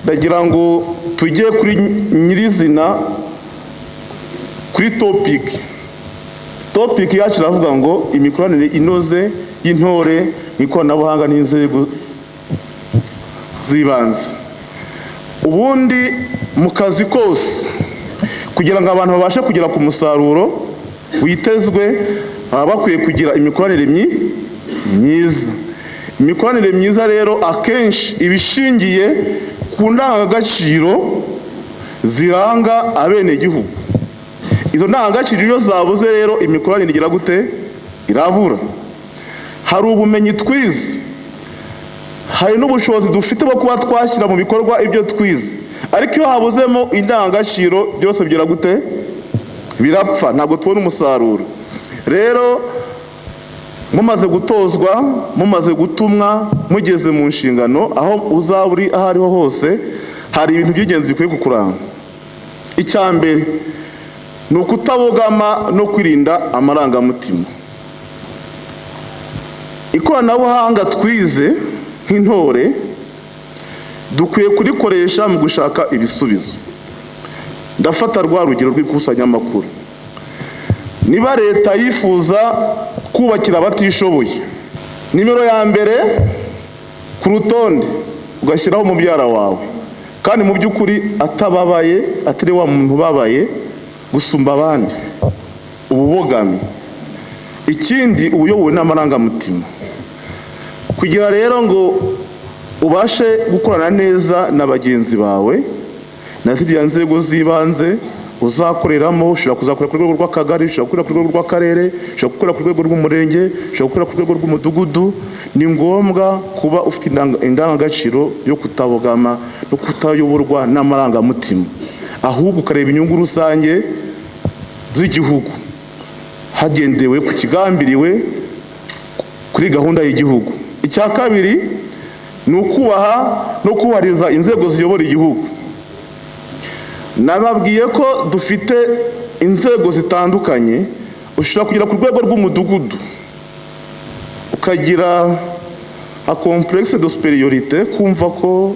ndagira ngo tujye kuri nyirizina kuri topic yacu iravuga ngo imikoranire inoze y'intore n'ikoranabuhanga n'inzego z'ibanze. Ubundi mu kazi kose kugira ngo abantu babashe kugera ku musaruro witezwe baba bakwiye kugira imikoranire myiza. Imikoranire myiza rero akenshi ibishingiye ku ndangagaciro ziranga abenegihugu. Izo ndangagaciro iyo zabuze rero imikoranire igira gute? Irabura. Hari ubumenyi twize, hari n'ubushobozi dufite bwo kuba twashyira mu bikorwa ibyo twize, ariko iyo habuzemo indangagaciro byose bigira gute? Birapfa, ntabwo tubona umusaruro. Rero mumaze gutozwa, mumaze gutumwa, mugeze mu nshingano, aho uzaba uri aho ariho hose, hari ibintu by'ingenzi bikwiye kukuranga. Icya mbere ni ukutabogama no kwirinda amarangamutima. Ikoranabuhanga twize nk'intore dukwiye kurikoresha mu gushaka ibisubizo. Ndafata rwa rugero rw'ikusanyamakuru. Niba leta yifuza kubakira abatishoboye, nimero ya mbere ku rutonde ugashyiraho umubyara wawe, kandi mu by'ukuri atababaye, atari wa muntu ubabaye gusumba abandi, ububogami. Ikindi ubuyobowe n'amarangamutima. Kugira rero ngo ubashe gukorana neza na bagenzi bawe na ziriya nzego z'ibanze uzakoreramo, ushobora kuzakorera ku rwego rw'akagari, ushobora gukorera ku rwego rw'akarere, ushobora gukorera ku rwego rw'umurenge, ushobora gukorera ku rwego rw'umudugudu, ni ngombwa kuba ufite indangagaciro yo kutabogama no kutayoborwa n'amarangamutima, ahubwo ukareba inyungu rusange z'igihugu hagendewe ku kigambiriwe kuri gahunda y'igihugu. Icya kabiri ni ukubaha no kubahiriza inzego ziyobora igihugu. Nababwiye ko dufite inzego zitandukanye. Ushobora kugera ku rwego rw'umudugudu ukagira a complexe de superiorité, kumva ko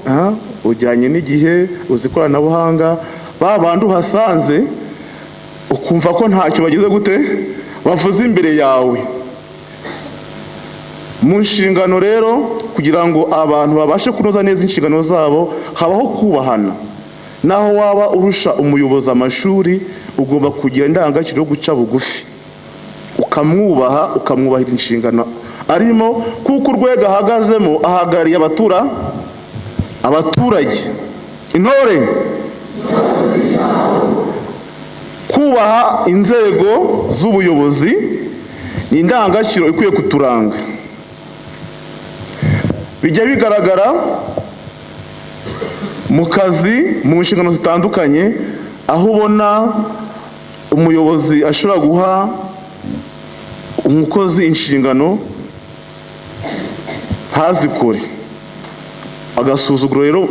ujyanye n'igihe, uzi ikoranabuhanga, babandi uhasanze ukumva ko ntacyo bagize gute bavuze imbere yawe. Mu nshingano rero, kugira ngo abantu babashe kunoza neza inshingano zabo, habaho kubahana. Naho waba urusha umuyobozi amashuri, ugomba kugira indangagaciro yo guca bugufi, ukamwubaha, ukamwubahira inshingano arimo, kuko urwego ahagazemo ahagariye abaturage. Intore kubaha inzego z'ubuyobozi ni indangagaciro ikwiye kuturanga. Bijya bigaragara mu kazi, mu nshingano zitandukanye, aho ubona umuyobozi ashobora guha umukozi inshingano ntazikore, agasuzuguro rero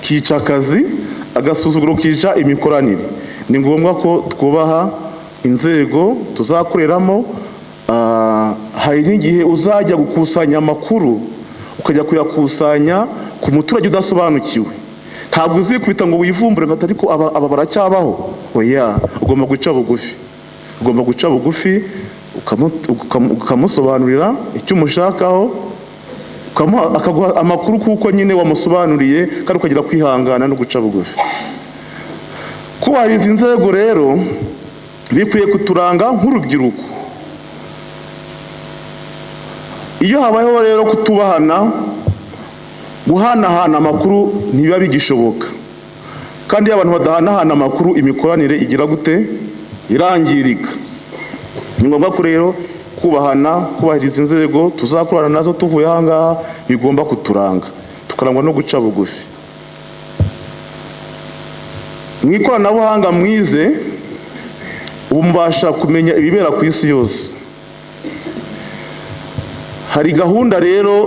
kica akazi, agasuzuguro kica imikoranire. Ni ngombwa ko twubaha inzego tuzakoreramo. Hari n'igihe uzajya gukusanya amakuru ukajya kuyakusanya ku muturage udasobanukiwe, ntabwo uzikubita ngo wivumbure ngo ariko aba baracyabaho. Oya, ugomba guca bugufi, ukamusobanurira icyo umushakaho, akaguha amakuru kuko nyine wamusobanuriye, kandi ukagira kwihangana no guca bugufi. Kubahiriza inzego rero bikwiye kuturanga nk'urubyiruko. Iyo habayeho rero kutubahana, guhanahana amakuru ntibiba bigishoboka, kandi iyo abantu badahanahana amakuru, imikoranire igira gute? Irangirika. Ni ngombwa ko rero kubahana, kubahiriza inzego tuzakorana nazo tuvuye aha ngaha, bigomba kuturanga, tukarangwa no guca bugufi. Mu ikoranabuhanga mwize, ubu mubasha kumenya ibibera ku isi yose. Hari gahunda rero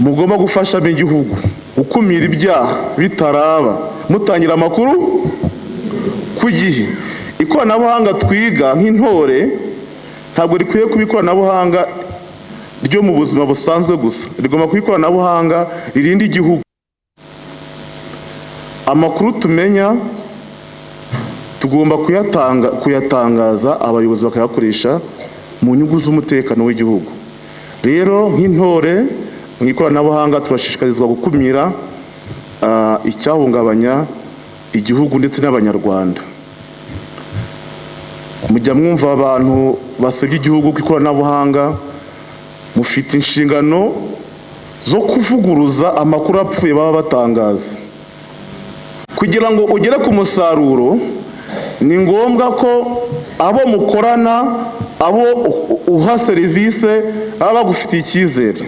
mugomba gufashamo igihugu gukumira ibyaha bitaraba, mutangira amakuru ku gihe. Ikoranabuhanga twiga nk'intore ntabwo rikwiye kuba ikoranabuhanga ryo mu buzima busanzwe gusa, rigomba kuba ikoranabuhanga ririnda igihugu. amakuru tumenya tugomba kuyatangaza abayobozi bakayakoresha mu nyungu z'umutekano w'igihugu. Rero nk'intore mu ikoranabuhanga turashishikarizwa gukumira icyahungabanya igihugu ndetse n'abanyarwanda. Mujya mwumva abantu basebya igihugu ku ikoranabuhanga, mufite inshingano zo kuvuguruza amakuru apfuye baba batangaza. Kugira ngo ugere ku musaruro, ni ngombwa ko abo mukorana, abo uha serivisi baba bagufitiye icyizere.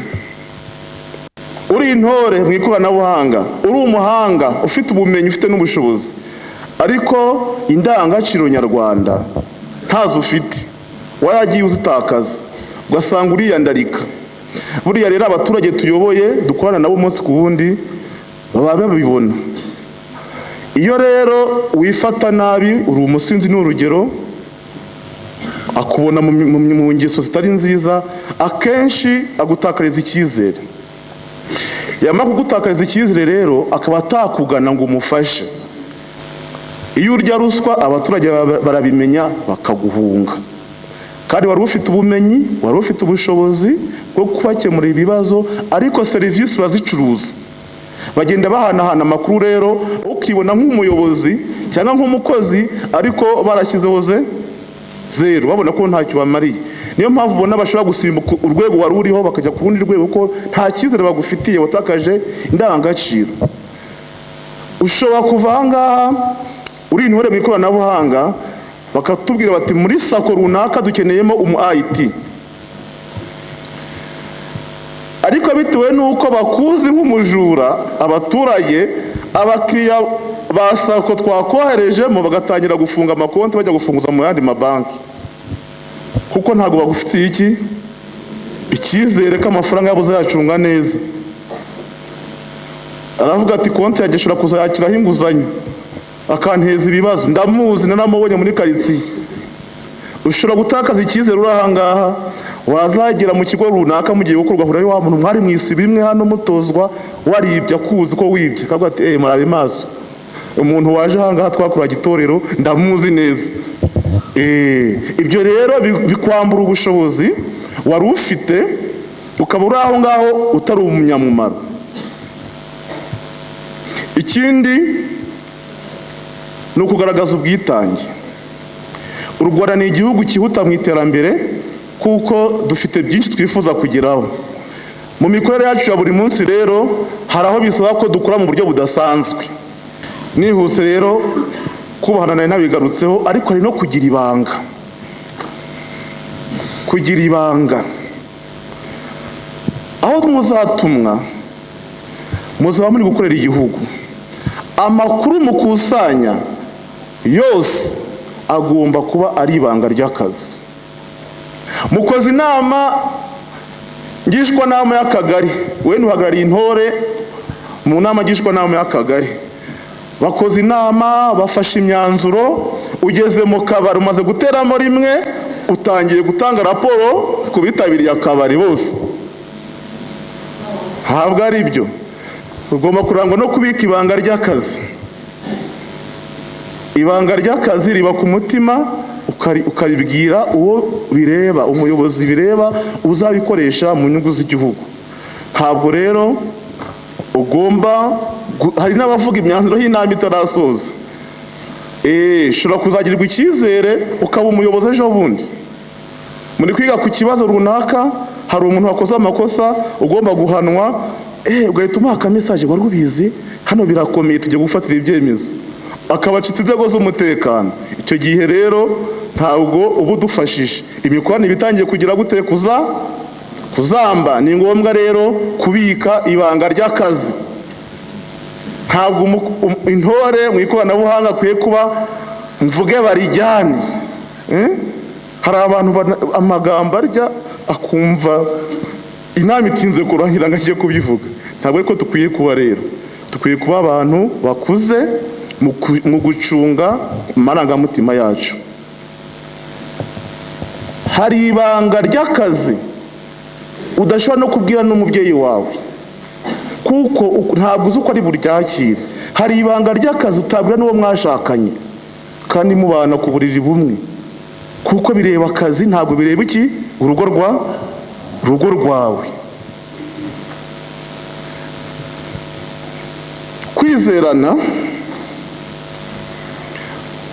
Uri intore mu ikoranabuhanga, uri umuhanga, ufite ubumenyi, ufite n'ubushobozi, ariko indangagaciro nyarwanda ntazo ufite, wayagiye uzitakaza, ugasanga uriyandarika. Buriya rero abaturage tuyoboye dukorana nabo umunsi ku wundi baba babibona. Iyo rero wifata nabi, uri umusinzi n'urugero, akubona mu ngeso zitari nziza, akenshi agutakariza icyizere. Yamara kugutakariza icyizere rero akaba atakugana ngo umufashe. Iyo urya ruswa abaturage barabimenya bakaguhunga. Kandi wari ufite ubumenyi, wari ufite ubushobozi bwo kubakemura ibibazo, ariko serivisi urazicuruza. Bagenda bahanahana amakuru rero, ukibona nk'umuyobozi cyangwa nk'umukozi, ariko barashyizeho zero, babona ko ntacyo bamariye. Niyo mpamvu ubona bashobora gusimbuka urwego wari uriho bakajya ku rundi rwego, ko nta cyizere bagufitiye, watakaje indangagaciro. Ushobora kuva ahangaha uri intore mu ikoranabuhanga, bakatubwira bati muri sako runaka dukeneyemo umu IT, ariko bitewe n'uko bakuzi nk'umujura, abaturage, abakiriya ba sako twakoherejemo bagatangira gufunga amakonti bajya gufunguza mu yandi mabanki, kuko ntabwo bagufitiye icyizere ko amafaranga yabo uzayacunga neza. Aravuga ati konti yanjye ishobora kuzayakiraho inguzanyo, akanteza ibibazo, ndamuzi naramubonye muri karitsiye. Ushobora gutakaza icyizere uri ahangaha, wazagera mu kigo runaka mugiye gukorwa, hurayo wa muntu mwari mwisiba imwe hano mutozwa, waribye akuzi ko wibye, akavuga ati murabe maso, umuntu waje ahangaha twakuraga itorero ndamuzi neza. Ibyo rero bikwambura ubushobozi wari ufite, ukaba uri aho ngaho utari umunyamumaro. Ikindi ni ukugaragaza ubwitange. U Rwanda ni igihugu cyihuta mu iterambere, kuko dufite byinshi twifuza kugeraho. Mu mikorere yacu ya buri munsi rero hari aho bisaba ko dukora mu buryo budasanzwe. Nihuse rero kubahana nawe nabigarutseho, ariko hari no kugira ibanga. Kugira ibanga. Aho muzatumwa, muzaba muri gukorera igihugu. Amakuru mukusanya yose agomba kuba ari ibanga ry'akazi. Mukoze inama ngishwanama y'akagari, we ntuhagarariye intore mu nama ngishwanama y'akagari. Bakoze inama, bafashe imyanzuro, ugeze mu kabari umaze guteramo rimwe, utangiye gutanga raporo ku bitabiriye akabari bose. Ntabwo ari byo. Ugomba kurangwa no kubika ibanga ry'akazi. Ibanga ry'akazi riba ku mutima, ukaribwira uwo bireba, umuyobozi bireba, uzabikoresha mu nyungu z'igihugu. Ntabwo rero ugomba, hari n'abavuga imyanzuro y'inama itarasoza. Ushobora kuzagirirwa icyizere ukaba umuyobozi ejo bundi. Muri kwiga ku kibazo runaka, hari umuntu wakoze amakosa ugomba guhanwa, ugahita umuha akamesaje, wari ubizi hano birakomeye tugiye gufatira ibyemezo, akabacitsa inzego z'umutekano. Icyo gihe rero ntabwo uba udufashije. Imikoranire bitangiye kugira gute kuzamba. Ni ngombwa rero kubika ibanga ry'akazi. Ntabwo intore mu ikoranabuhanga akwiye kuba mvuge barijyane. Hari abantu amagambo arya akumva inama itinze kurangira ngo ajye kubivuga. Ntabwo ariko dukwiye kuba rero. Dukwiye kuba abantu bakuze mu gucunga amarangamutima yacu. Hari ibanga ry'akazi udashobora no kubwira n'umubyeyi wawe, kuko ntabwo uzi uko ari buryakire. Hari ibanga ry'akazi utabwira n'uwo mwashakanye kandi mubana ku buriri bumwe, kuko bireba akazi, ntabwo bireba iki urugo rwawe. Kwizerana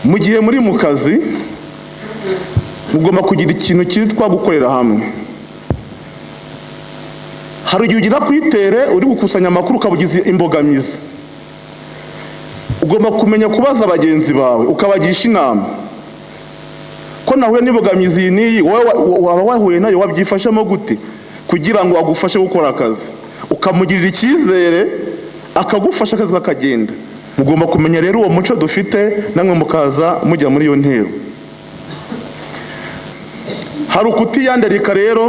mu gihe muri mu kazi, mugomba kugira ikintu cyitwa gukorera hamwe. Hari igihe ugira kwitere uri gukusanya amakuru ukabugize imbogamizi, ugomba kumenya kubaza bagenzi bawe ukabagisha inama ko nahuye n'imbogamizi n'iyi, waba wahuye nayo wabyifashamo gute kugira ngo agufashe gukora akazi, ukamugirira icyizere akagufasha akazi kakagenda. Mugomba kumenya rero uwo muco dufite, namwe mukaza mujya muri iyo ntero. Hari ukutiyandarika rero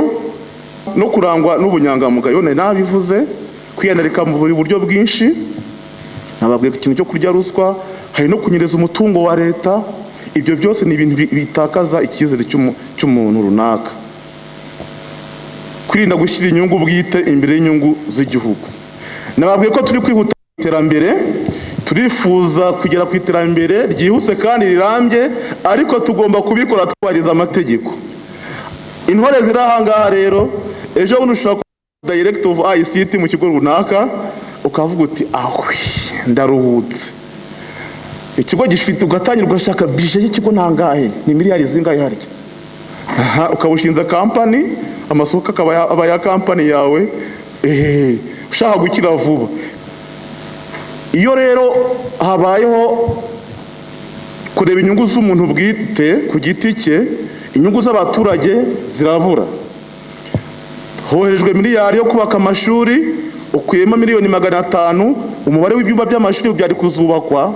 no kurangwa n'ubunyangamugayo, nabivuze, kwiyandarika mu buryo bwinshi. Nababwiye ikintu cyo kurya ruswa, hari no kunyereza umutungo wa leta. Ibyo byose ni ibintu bitakaza icyizere cy'umuntu runaka. Kwirinda gushyira inyungu bwite imbere y'inyungu z'igihugu. Nababwiye ko turi kwihuta iterambere, turifuza kugera ku iterambere ryihuse kandi rirambye, ariko tugomba kubikora twubahiriza amategeko. Intore ziri ahangaha rero, ejo bundi ushobora kuba director of ICT mu kigo runaka, ukavuga uti ahwi ndaruhutse. Ikigo gifite ugatangira ugashaka bije y'ikigo nangahe, ni miliyari zingahe harya. Ukabushinza company, amasoko akaba ya company yawe, ushaka gukira vuba. Iyo rero habayeho kureba inyungu z'umuntu bwite ku giti cye, inyungu z'abaturage zirabura. Hoherejwe miliyari yo kubaka amashuri, ukuyemo miliyoni 500, umubare w'ibyumba by'amashuri byari kuzubakwa,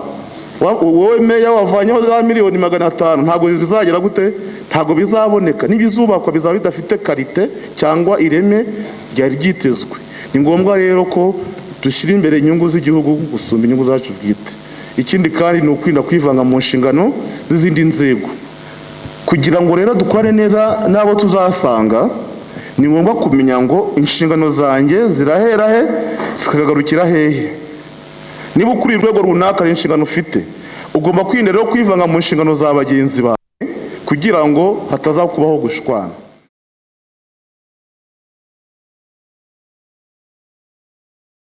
wowe meya wavanyeho za miliyoni 500, ntabwo bizagera gute, ntabwo bizaboneka. N'ibizubakwa bizaba bidafite karite cyangwa ireme ryari ryitezwe. Ni ngombwa rero ko dushyira imbere inyungu z'igihugu gusumba inyungu zacu bwite. Ikindi kandi ni ukwirinda kwivanga mu nshingano z'izindi nzego. Kugira ngo rero dukorane neza n'abo tuzasanga, ni ngombwa kumenya ngo inshingano zanjye zirahera he, zikagarukira hehe. Niba ukuri urwego runaka ari inshingano ufite, ugomba kwirinda rero kwivanga mu nshingano za bagenzi bawe kugira ngo hatazakubaho gushwana.